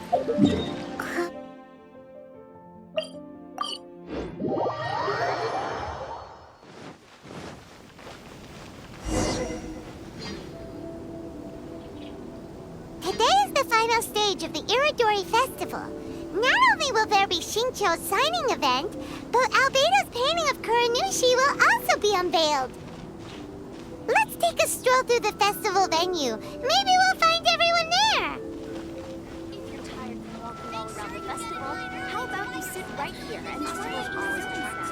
Today is the final stage of the Irodori Festival. Not only will there be Shincho's signing event, but Albedo's painting of Kuranushi will also be unveiled. Let's take a stroll through the festival venue. Maybe we'll find everyone there. If you're tired from walking all around the festival, how about you sit right here and try out all snacks?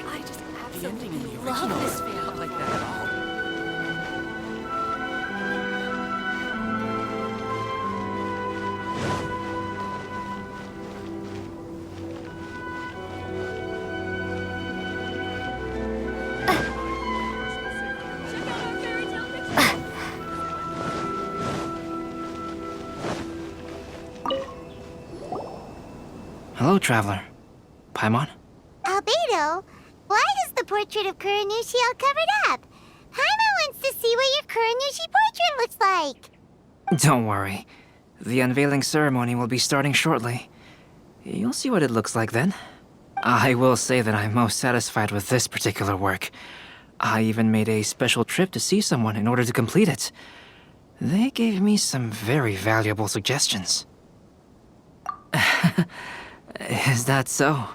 I just absolutely love this film. Like that at all. Hello, traveler. Paimon? Albedo, why is the portrait of Kuranushi all covered up? Paimon wants to see what your Kuranushi portrait looks like. Don't worry. The unveiling ceremony will be starting shortly. You'll see what it looks like then. I will say that I'm most satisfied with this particular work. I even made a special trip to see someone in order to complete it. They gave me some very valuable suggestions. Is that so?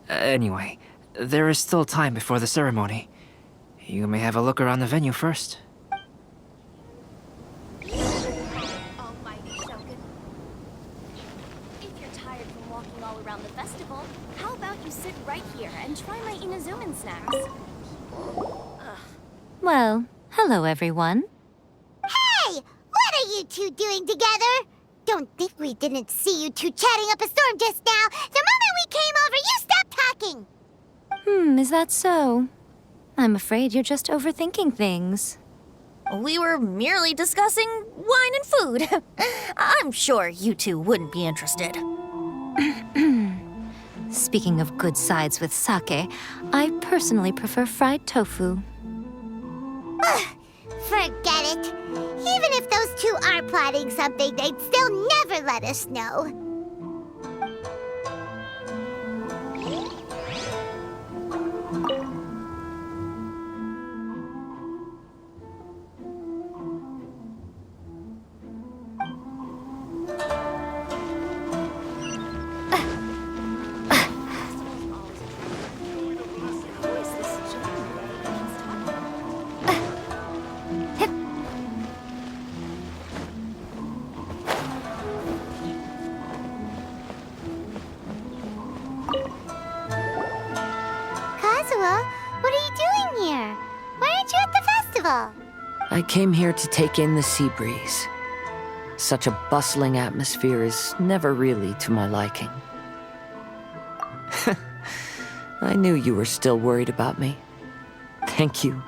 Anyway, there is still time before the ceremony. You may have a look around the venue first. Almighty Shogun. If you're tired from walking all around the festival, how about you sit right here and try my Inazuman snacks? Well, hello everyone. Hey! What are you two doing together? Don't think we didn't see you two chatting up a storm just now. The moment we came over, you stopped talking. Is that so? I'm afraid you're just overthinking things. We were merely discussing wine and food. I'm sure you two wouldn't be interested. Speaking of good sides with sake, I personally prefer fried tofu. Forget it. Even if those two are plotting something, they'd still never let us know. What are you doing here? Why aren't you at the festival? I came here to take in the sea breeze. Such a bustling atmosphere is never really to my liking. I knew you were still worried about me. Thank you,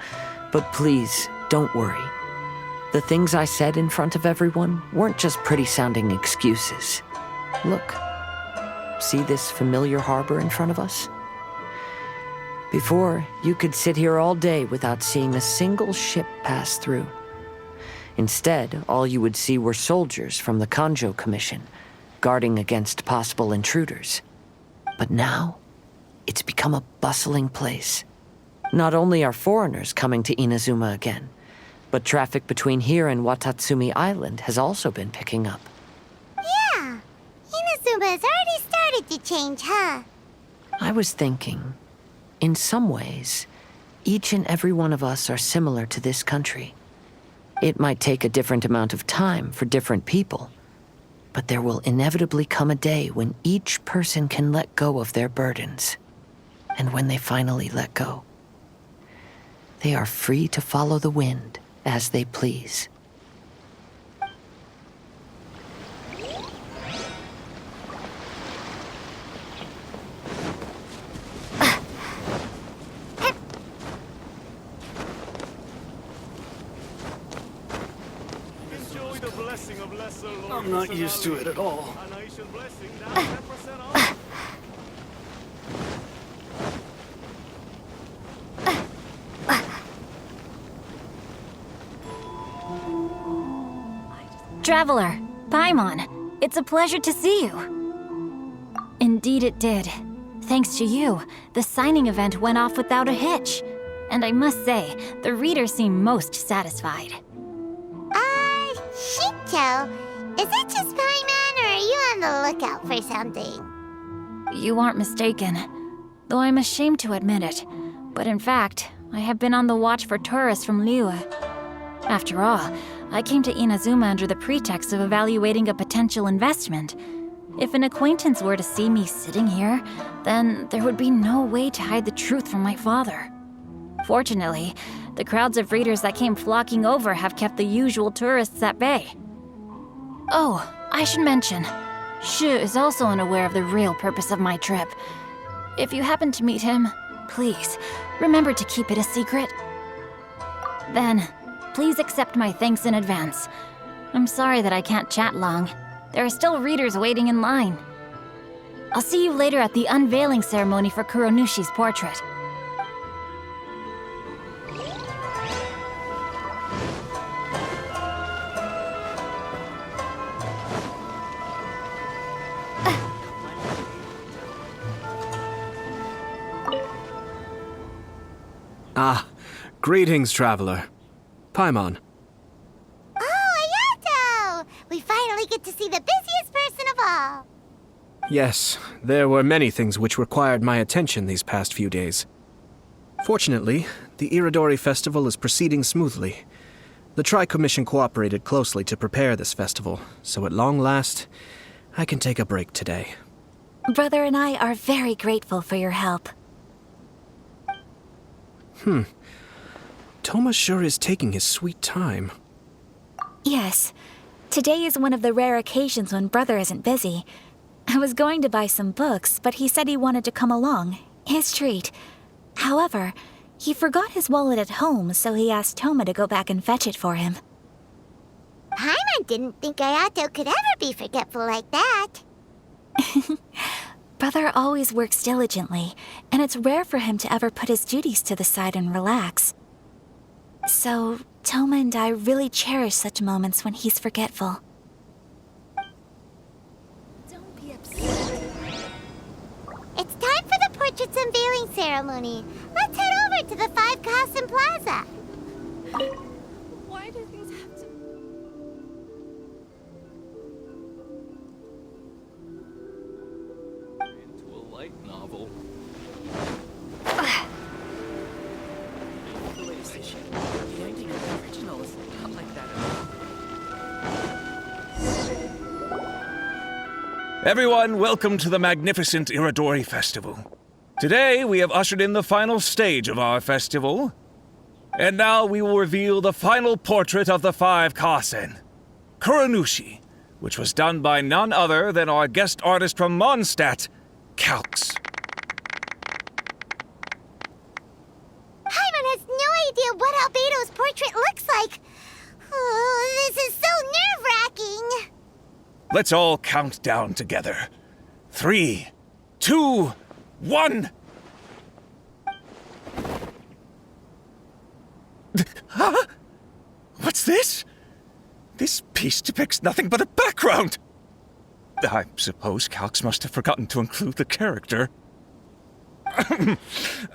but please, don't worry. The things I said in front of everyone weren't just pretty-sounding excuses. Look, see this familiar harbor in front of us? Before, you could sit here all day without seeing a single ship pass through. Instead, all you would see were soldiers from the Kanjo Commission, guarding against possible intruders. But now, it's become a bustling place. Not only are foreigners coming to Inazuma again, but traffic between here and Watatsumi Island has also been picking up. Yeah, Inazuma has already started to change, huh? I was thinking, in some ways, each and every one of us are similar to this country. It might take a different amount of time for different people, but there will inevitably come a day when each person can let go of their burdens. And when they finally let go, they are free to follow the wind as they please. Enjoy the blessing of I'm not used to it at all. Traveler, Paimon, it's a pleasure to see you. Indeed it did. Thanks to you, the signing event went off without a hitch. And I must say, the readers seem most satisfied. Shincho, is it just Paimon, or are you on the lookout for something? You aren't mistaken, though I'm ashamed to admit it. But in fact, I have been on the watch for tourists from Liyue. After all, I came to Inazuma under the pretext of evaluating a potential investment. If an acquaintance were to see me sitting here, then there would be no way to hide the truth from my father. Fortunately, the crowds of readers that came flocking over have kept the usual tourists at bay. Oh, I should mention, Shu is also unaware of the real purpose of my trip. If you happen to meet him, please, remember to keep it a secret. Then, please accept my thanks in advance. I'm sorry that I can't chat long. There are still readers waiting in line. I'll see you later at the unveiling ceremony for Kuronushi's portrait. Greetings, traveler. Paimon. Oh, Ayato! We finally get to see the busiest person of all. Yes, there were many things which required my attention these past few days. Fortunately, the Irodori festival is proceeding smoothly. The Tri-Commission cooperated closely to prepare this festival, so at long last, I can take a break today. Brother and I are very grateful for your help. Toma sure is taking his sweet time. Yes. Today is one of the rare occasions when Brother isn't busy. I was going to buy some books, but he said he wanted to come along. His treat. However, he forgot his wallet at home, so he asked Toma to go back and fetch it for him. Paimon didn't think Ayato could ever be forgetful like that. Brother always works diligently, and it's rare for him to ever put his duties to the side and relax. So, Toma and I really cherish such moments when he's forgetful. Don't be upset. It's time for the portrait's unveiling ceremony. Let's head over to the 5 Kasen Plaza. Why do things have to... Into a light novel. The latest issue. The ending of the original is not like that at all. Everyone, welcome to the magnificent Irodori Festival. Today, we have ushered in the final stage of our festival. And now we will reveal the final portrait of the 5 Kasen, Kuronushi, which was done by none other than our guest artist from Mondstadt, Calx. Paimon has no idea what Albedo's portrait looks like. Oh, this is so nerve-wracking. Let's all count down together. 3, 2, 1. Huh? What's this? This piece depicts nothing but a background. I suppose Calx must have forgotten to include the character.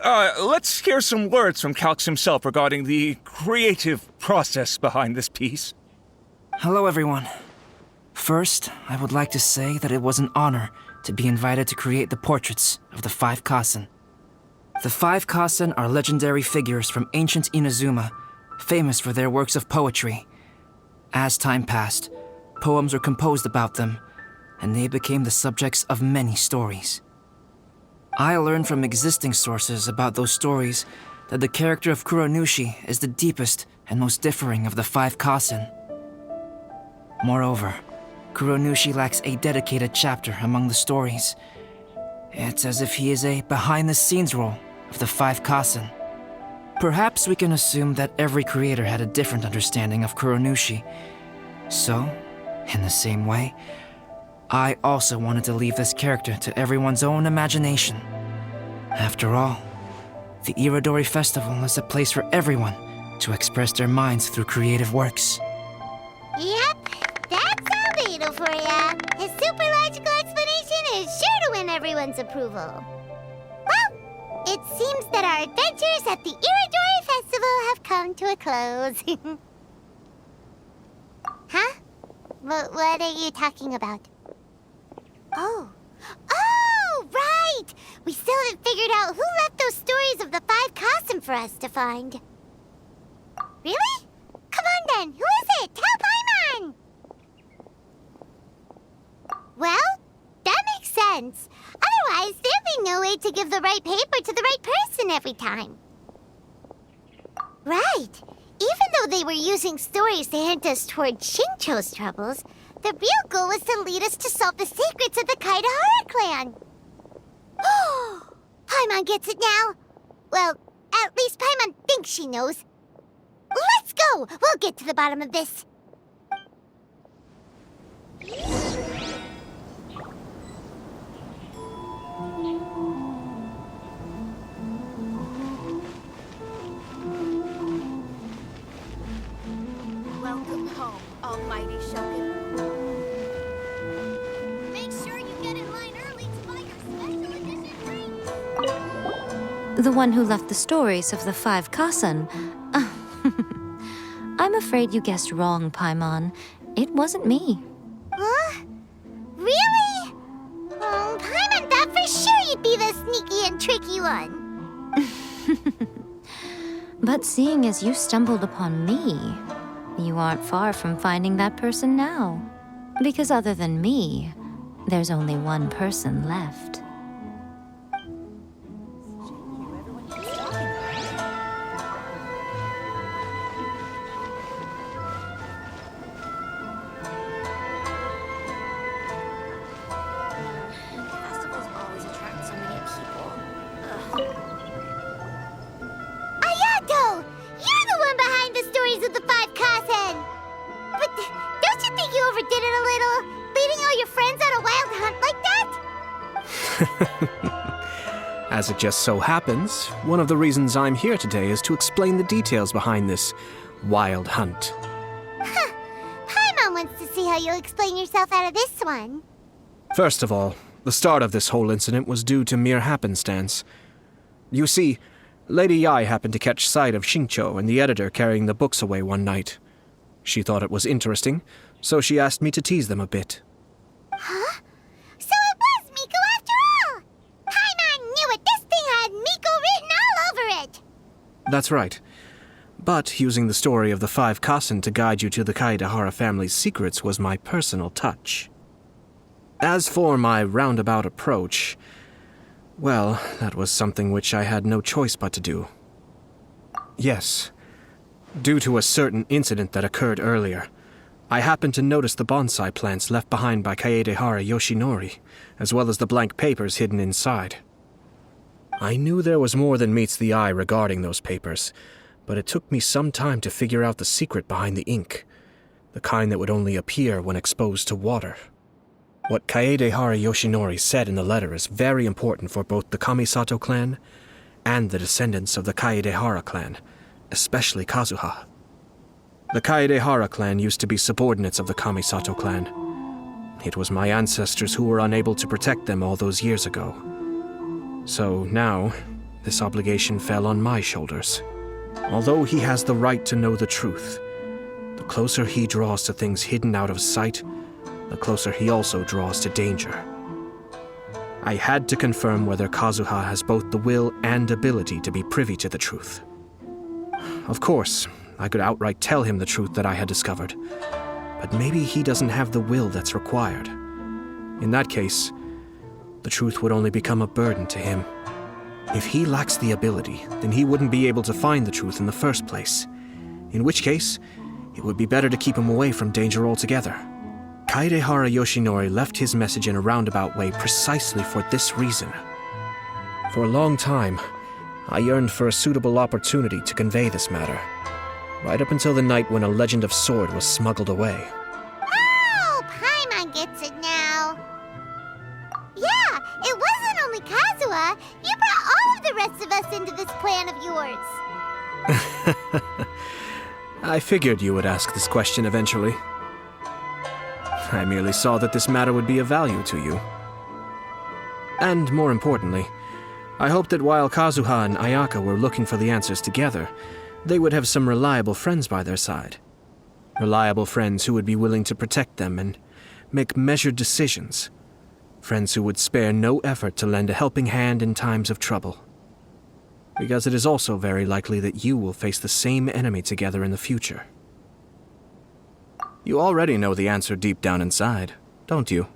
Let's hear some words from Calx himself regarding the creative process behind this piece. Hello, everyone. First, I would like to say that it was an honor to be invited to create the portraits of the 5 Kasen. The 5 Kasen are legendary figures from ancient Inazuma, famous for their works of poetry. As time passed, poems were composed about them, and they became the subjects of many stories. I learned from existing sources about those stories that the character of Kuronushi is the deepest and most differing of the 5 Kasen. Moreover, Kuronushi lacks a dedicated chapter among the stories. It's as if he is a behind-the-scenes role of the 5 Kasen. Perhaps we can assume that every creator had a different understanding of Kuronushi. So, In the same way, I also wanted to leave this character to everyone's own imagination. After all, the Irodori Festival is a place for everyone to express their minds through creative works. Yep, that's Albedo for ya. His super logical explanation is sure to win everyone's approval. Well, it seems that our adventures at the Irodori Festival have come to a close. Huh? What are you talking about? Oh, right! We still haven't figured out who left those stories of the 5 Kasim for us to find. Really? Come on then, who is it? Tell Paimon! Well, that makes sense. Otherwise, there'd be no way to give the right paper to the right person every time. Right. Even though they were using stories to hint us toward Shincho's troubles, the real goal was to lead us to solve the secrets of the Kaidahara clan. Paimon gets it now. Well, at least Paimon thinks she knows. Let's go! We'll get to the bottom of this. Welcome home, almighty Shogun. Make sure you get in line early to buy your special edition drinks. The one who left the stories of the 5 Kasan. I'm afraid you guessed wrong, Paimon. It wasn't me. Huh? Really? Oh, Paimon thought for sure you'd be the sneaky and tricky one. But seeing as you stumbled upon me, you aren't far from finding that person now. Because other than me, there's only one person left. Festivals always attract so many people. Ayato! You're the one behind the stories of the 5 Kazen! But don't you think you overdid it a little? Leading all your friends on a wild hunt like that? As it just so happens, one of the reasons I'm here today is to explain the details behind this wild hunt. Paimon wants to see how you'll explain yourself out of this one. First of all, the start of this whole incident was due to mere happenstance. You see, Lady Yai happened to catch sight of Shincho and the editor carrying the books away one night. She thought it was interesting, so she asked me to tease them a bit. Huh? So it was Miko after all! Paimon knew it! This thing had Miko written all over it! That's right. But using the story of the 5 Kasen to guide you to the Kaidahara family's secrets was my personal touch. As for my roundabout approach, well, that was something which I had no choice but to do. Yes. Due to a certain incident that occurred earlier, I happened to notice the bonsai plants left behind by Kaedehara Yoshinori, as well as the blank papers hidden inside. I knew there was more than meets the eye regarding those papers, but it took me some time to figure out the secret behind the ink, the kind that would only appear when exposed to water. What Kaedehara Yoshinori said in the letter is very important for both the Kamisato clan and the descendants of the Kaedehara clan, especially Kazuha. The Kaedehara clan used to be subordinates of the Kamisato clan. It was my ancestors who were unable to protect them all those years ago. So now, this obligation fell on my shoulders. Although he has the right to know the truth, the closer he draws to things hidden out of sight, the closer he also draws to danger. I had to confirm whether Kazuha has both the will and ability to be privy to the truth. Of course, I could outright tell him the truth that I had discovered, but maybe he doesn't have the will that's required. In that case, the truth would only become a burden to him. If he lacks the ability, then he wouldn't be able to find the truth in the first place, in which case, it would be better to keep him away from danger altogether. Kaedehara Yoshinori left his message in a roundabout way precisely for this reason. For a long time, I yearned for a suitable opportunity to convey this matter, right up until the night when a legend of sword was smuggled away. Oh, it now. Yeah, it wasn't only Kazuha. You brought all of the rest of us into this plan of yours. I figured you would ask this question eventually. I merely saw that this matter would be of value to you. And more importantly, I hoped that while Kazuha and Ayaka were looking for the answers together, they would have some reliable friends by their side. Reliable friends who would be willing to protect them and make measured decisions. Friends who would spare no effort to lend a helping hand in times of trouble. Because it is also very likely that you will face the same enemy together in the future. You already know the answer deep down inside, don't you?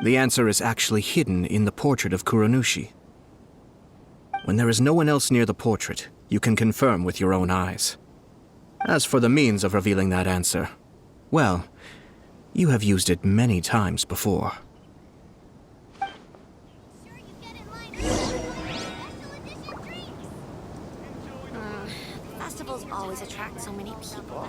The answer is actually hidden in the portrait of Kuranushi. When there is no one else near the portrait, you can confirm with your own eyes. As for the means of revealing that answer, well, you have used it many times before. Festivals always attract so many people.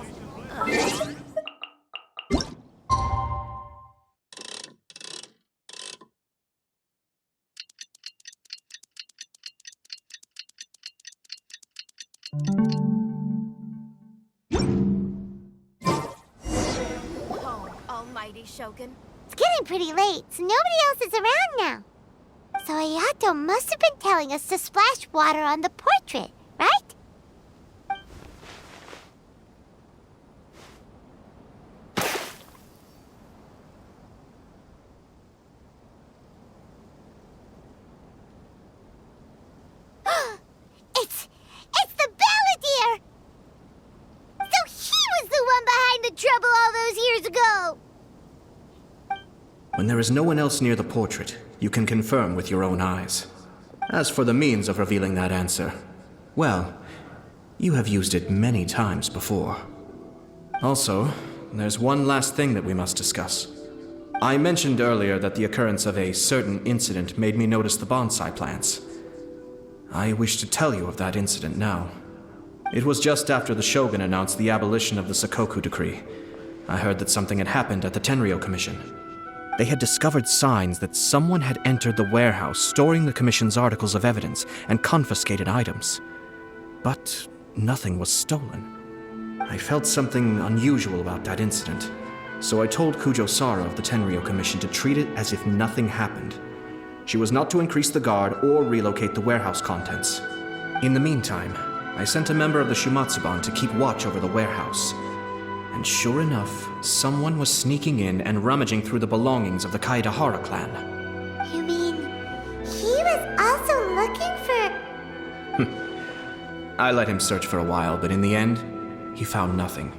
Oh, almighty Shogun. It's getting pretty late, so nobody else is around now. So Ayato must have been telling us to splash water on the portrait, right? It's the Balladeer! So he was the one behind the trouble all those years ago! When there is no one else near the portrait, you can confirm with your own eyes. As for the means of revealing that answer, well, you have used it many times before. Also, there's one last thing that we must discuss. I mentioned earlier that the occurrence of a certain incident made me notice the bonsai plants. I wish to tell you of that incident now. It was just after the Shogun announced the abolition of the Sakoku decree. I heard that something had happened at the Tenryou Commission. They had discovered signs that someone had entered the warehouse storing the Commission's articles of evidence and confiscated items. But nothing was stolen. I felt something unusual about that incident, so I told Kujo-Sara of the Tenryou Commission to treat it as if nothing happened. She was not to increase the guard or relocate the warehouse contents. In the meantime, I sent a member of the Shumatsuban to keep watch over the warehouse. And sure enough, someone was sneaking in and rummaging through the belongings of the Kaedahara clan. You mean, he was also looking for... I let him search for a while, but in the end, he found nothing.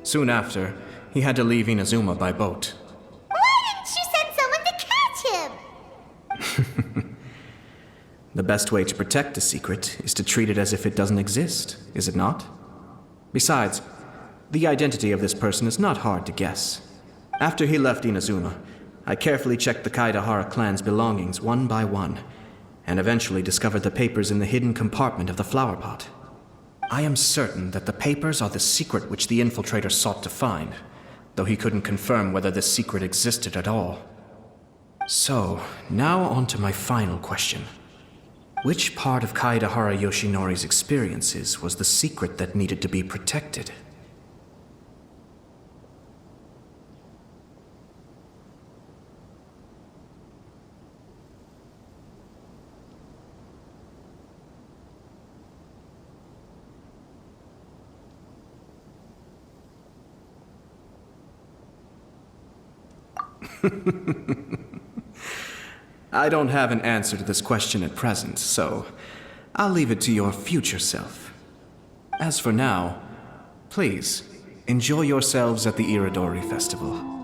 Soon after, he had to leave Inazuma by boat. Why didn't you send someone to catch him? The best way to protect a secret is to treat it as if it doesn't exist, is it not? Besides, the identity of this person is not hard to guess. After he left Inazuma, I carefully checked the Kaedahara clan's belongings one by one, and eventually discovered the papers in the hidden compartment of the flower pot. I am certain that the papers are the secret which the infiltrator sought to find, though he couldn't confirm whether this secret existed at all. So, now on to my final question. Which part of Kaedahara Yoshinori's experiences was the secret that needed to be protected? I don't have an answer to this question at present, so I'll leave it to your future self. As for now, please, enjoy yourselves at the Irodori Festival.